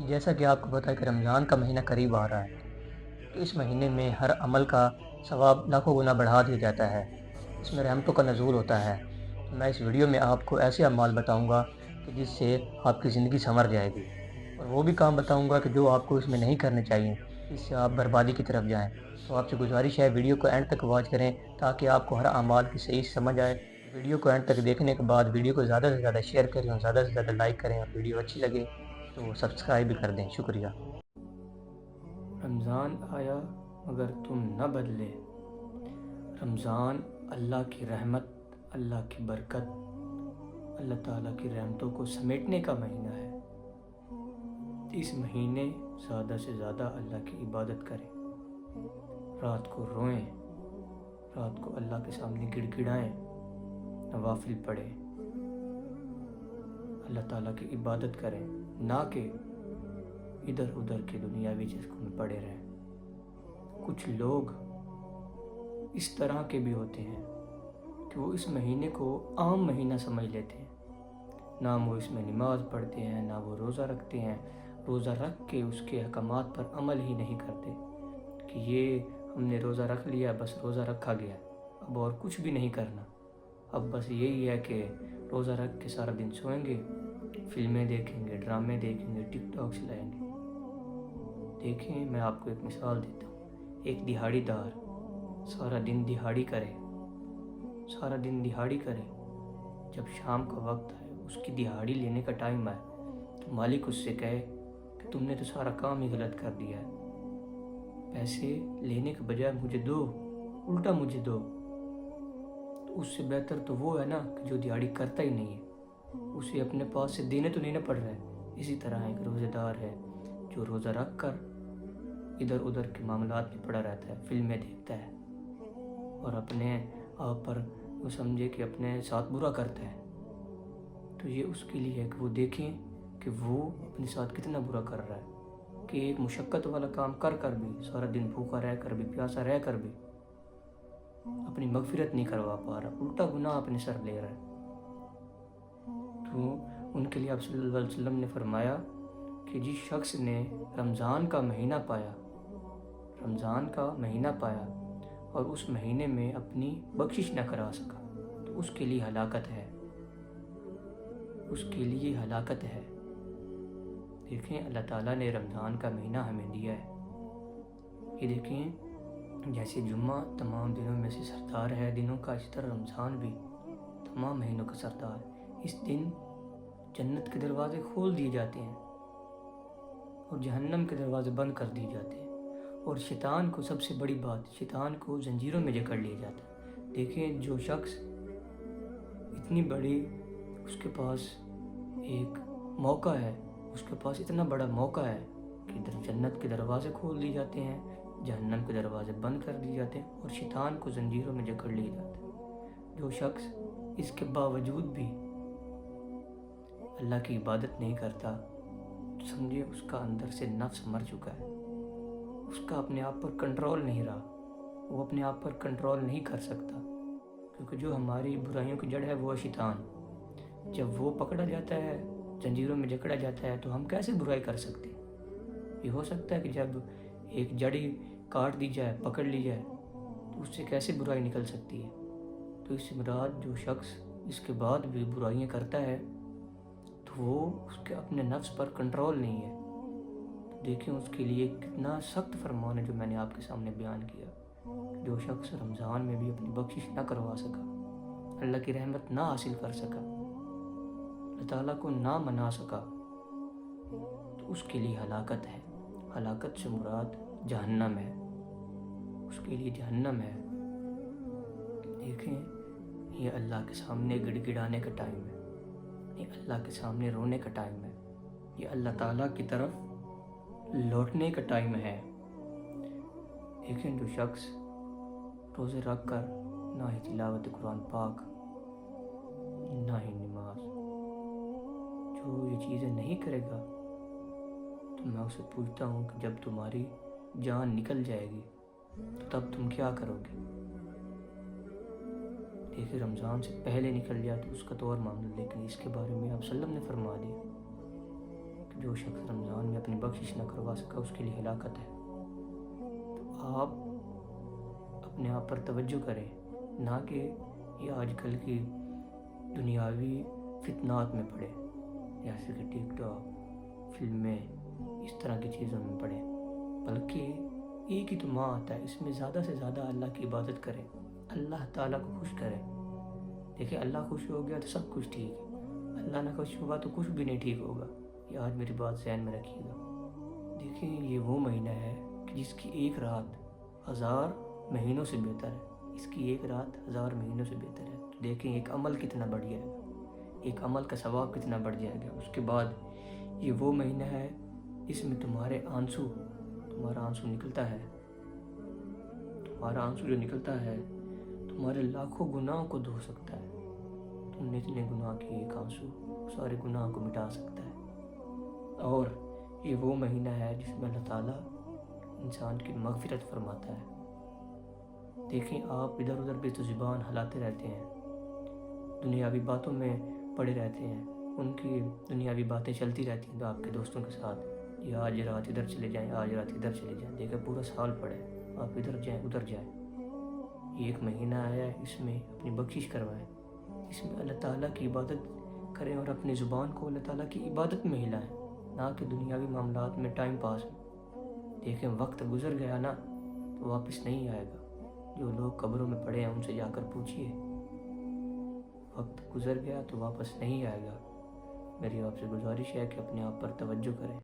جیسا کہ آپ کو پتہ ہے کہ رمضان کا مہینہ قریب آ رہا ہے، تو اس مہینے میں ہر عمل کا ثواب لاکھوں گنا بڑھا دیا جاتا ہے۔ اس میں رحمتوں کا نزول ہوتا ہے۔ تو میں اس ویڈیو میں آپ کو ایسے اعمال بتاؤں گا کہ جس سے آپ کی زندگی سنور جائے گی، اور وہ بھی کام بتاؤں گا کہ جو آپ کو اس میں نہیں کرنے چاہیے، اس سے آپ بربادی کی طرف جائیں۔ تو آپ سے گزارش ہے ویڈیو کو اینڈ تک واچ کریں تاکہ آپ کو ہر اعمال کی صحیح سمجھ آئے۔ ویڈیو کو اینڈ تک دیکھنے کے بعد ویڈیو کو زیادہ سے زیادہ شیئر کریں اور زیادہ سے زیادہ لائک کریں، اور ویڈیو اچھی لگے تو سبسکرائب بھی کر دیں۔ شکریہ۔ رمضان آیا مگر تم نہ بدلے۔ رمضان اللہ کی رحمت، اللہ کی برکت، اللہ تعالیٰ کی رحمتوں کو سمیٹنے کا مہینہ ہے۔ اس مہینے زیادہ سے زیادہ اللہ کی عبادت کریں، رات کو روئیں، رات کو اللہ کے سامنے گڑ گڑائیں، نوافل پڑھیں، اللہ تعالیٰ کی عبادت کریں، نہ کہ ادھر ادھر کے دنیاوی چیزوں میں پڑے رہیں۔ کچھ لوگ اس طرح کے بھی ہوتے ہیں کہ وہ اس مہینے کو عام مہینہ سمجھ لیتے ہیں، نہ وہ اس میں نماز پڑھتے ہیں، نہ وہ روزہ رکھتے ہیں، روزہ رکھ کے اس کے احکامات پر عمل ہی نہیں کرتے کہ یہ ہم نے روزہ رکھ لیا، بس روزہ رکھا گیا، اب اور کچھ بھی نہیں کرنا، اب بس یہی ہے کہ روزہ رکھ کے سارا دن سوئیں گے، فلمیں دیکھیں گے، ڈرامے دیکھیں گے، ٹک ٹاک چلائیں گے۔ دیکھیں، میں آپ کو ایک مثال دیتا ہوں۔ ایک دہاڑی دار سارا دن دہاڑی کرے، سارا دن دہاڑی کرے، جب شام کا وقت ہے، اس کی دہاڑی لینے کا ٹائم آئے تو مالک اس سے کہے کہ تم نے تو سارا کام ہی غلط کر دیا ہے، پیسے لینے کے بجائے مجھے دو، الٹا مجھے دو۔ تو اس سے بہتر تو وہ ہے نا کہ جو دہاڑی کرتا ہی نہیں ہے، اسے اپنے پاس سے دینے تو نہیں نہ پڑ رہا ہے۔ اسی طرح ایک روزہ دار ہے جو روزہ رکھ کر ادھر ادھر کے معاملات میں پڑا رہتا ہے، فلمیں دیکھتا ہے اور اپنے آپ پر وہ سمجھے کہ اپنے ساتھ برا کرتا ہے، تو یہ اس کے لیے ہے کہ وہ دیکھیں کہ وہ اپنے ساتھ کتنا برا کر رہا ہے، کہ ایک مشقت والا کام کر کر بھی، سارا دن بھوکا رہ کر بھی، پیاسا رہ کر بھی اپنی مغفرت نہیں کروا پا رہا، الٹا گناہ اپنے سر لے رہا ہے۔ تو ان کے لیے آپ صلی اللہ علیہ وسلم نے فرمایا کہ جس شخص نے رمضان کا مہینہ پایا، رمضان کا مہینہ پایا اور اس مہینے میں اپنی بخشش نہ کرا سکا تو اس کے لیے ہلاکت ہے، اس کے لیے ہلاکت ہے۔ دیکھیں، اللہ تعالیٰ نے رمضان کا مہینہ ہمیں دیا ہے۔ یہ دیکھیں، جیسے جمعہ تمام دنوں میں سے سردار ہے دنوں کا، اسی طرح رمضان بھی تمام مہینوں کا سردار ہے۔ اس دن جنت کے دروازے کھول دیے جاتے ہیں اور جہنم کے دروازے بند کر دیے جاتے ہیں، اور شیطان کو، سب سے بڑی بات، شیطان کو زنجیروں میں جکڑ لیا جاتا ہے۔ دیکھیں، جو شخص اتنی بڑی، اس کے پاس ایک موقع ہے، اس کے پاس اتنا بڑا موقع ہے کہ جنت کے دروازے کھول دیے جاتے ہیں، جہنم کے دروازے بند کر دیے جاتے ہیں اور شیطان کو زنجیروں میں جکڑ لیا جاتا ہے۔ جو شخص اس کے باوجود بھی اللہ کی عبادت نہیں کرتا، سمجھے اس کا اندر سے نفس مر چکا ہے، اس کا اپنے آپ پر کنٹرول نہیں رہا، وہ اپنے آپ پر کنٹرول نہیں کر سکتا، کیونکہ جو ہماری برائیوں کی جڑ ہے وہ ہے شیطان۔ جب وہ پکڑا جاتا ہے، زنجیروں میں جکڑا جاتا ہے، تو ہم کیسے برائی کر سکتے ہیں؟ یہ ہو سکتا ہے کہ جب ایک جڑی کاٹ دی جائے، پکڑ لی جائے، تو اس سے کیسے برائی نکل سکتی ہے؟ تو اس سے مراد جو شخص اس کے بعد بھی برائیاں کرتا ہے تو وہ اس کے اپنے نفس پر کنٹرول نہیں ہے۔ دیکھیں، اس کے لیے کتنا سخت فرمان ہے جو میں نے آپ کے سامنے بیان کیا۔ جو شخص رمضان میں بھی اپنی بخشش نہ کروا سکا، اللہ کی رحمت نہ حاصل کر سکا، اللہ تعالیٰ کو نہ منا سکا، تو اس کے لیے ہلاکت ہے۔ ہلاکت سے مراد جہنم ہے، اس کے لیے جہنم ہے۔ دیکھیں، یہ اللہ کے سامنے گڑ گڑانے کا ٹائم ہے، یہ اللہ کے سامنے رونے کا ٹائم ہے، یہ اللہ تعالیٰ کی طرف لوٹنے کا ٹائم ہے۔ دیکھیں، جو شخص روزے رکھ کر نہ ہی تلاوت قرآن پاک، نہ ہی نماز، جو یہ چیزیں نہیں کرے گا، تو میں اسے پوچھتا ہوں کہ جب تمہاری جان نکل جائے گی تو تب تم کیا کرو گے؟ دیکھیں، رمضان سے پہلے نکل جائے تو اس کا تو اور معاملہ، لیکن اس کے بارے میں آپ صلی اللہ علیہ وسلم نے فرما دیا کہ جو شخص رمضان میں اپنی بخشش نہ کروا سکا اس کے لیے ہلاکت ہے۔ تو آپ اپنے آپ پر توجہ کریں، نہ کہ یہ آج کل کی دنیاوی فتنات میں پڑے، جیسے کہ ٹک ٹاک، فلمیں، اس طرح کی چیزوں میں پڑے، بلکہ ایک ہی تو ماہ آتا ہے، اس میں زیادہ سے زیادہ اللہ کی عبادت کریں، اللہ تعالیٰ کو خوش کریں۔ دیکھیں، اللہ خوش ہو گیا تو سب کچھ ٹھیک ہے، اللہ نہ خوش ہوا تو کچھ بھی نہیں ٹھیک ہوگا۔ یہ آج میری بات ذہن میں رکھیے گا۔ دیکھیں، یہ وہ مہینہ ہے کہ جس کی ایک رات 1000 مہینوں سے بہتر ہے، اس کی ایک رات 1000 مہینوں سے بہتر ہے۔ تو دیکھیں ایک عمل کتنا بڑھ جائے گا، ایک عمل کا ثواب کتنا بڑھ جائے گا۔ اس کے بعد یہ وہ مہینہ ہے جس میں تمہارا آنسو نکلتا ہے، تمہارا آنسو جو نکلتا ہے تمہارے لاکھوں گناہوں کو دھو سکتا ہے۔ تم نے اتنے گناہ کیے، ایک آنسو سارے گناہ کو مٹا سکتا ہے۔ اور یہ وہ مہینہ ہے جس میں اللہ تعالیٰ انسان کی مغفرت فرماتا ہے۔ دیکھیں، آپ ادھر ادھر بے تو زبان ہلاتے رہتے ہیں، دنیاوی باتوں میں پڑے رہتے ہیں، ان کی دنیاوی باتیں چلتی رہتی ہیں آپ کے دوستوں کے ساتھ، یہ آج رات ادھر چلے جائیں، آج رات ادھر چلے جائیں۔ دیکھیں، پورا سال پڑے، آپ ادھر جائیں ادھر جائیں۔ یہ ایک مہینہ آیا ہے، اس میں اپنی بخشش کروائیں، اس میں اللہ تعالیٰ کی عبادت کریں اور اپنی زبان کو اللہ تعالیٰ کی عبادت میں ہلائیں، نہ کہ دنیاوی معاملات میں ٹائم پاس میں۔ دیکھیں، وقت گزر گیا نا تو واپس نہیں آئے گا۔ جو لوگ قبروں میں پڑے ہیں ان سے جا کر پوچھیے، وقت گزر گیا تو واپس نہیں آئے گا۔ میری آپ سے گزارش ہے کہ اپنے آپ پر توجہ کریں۔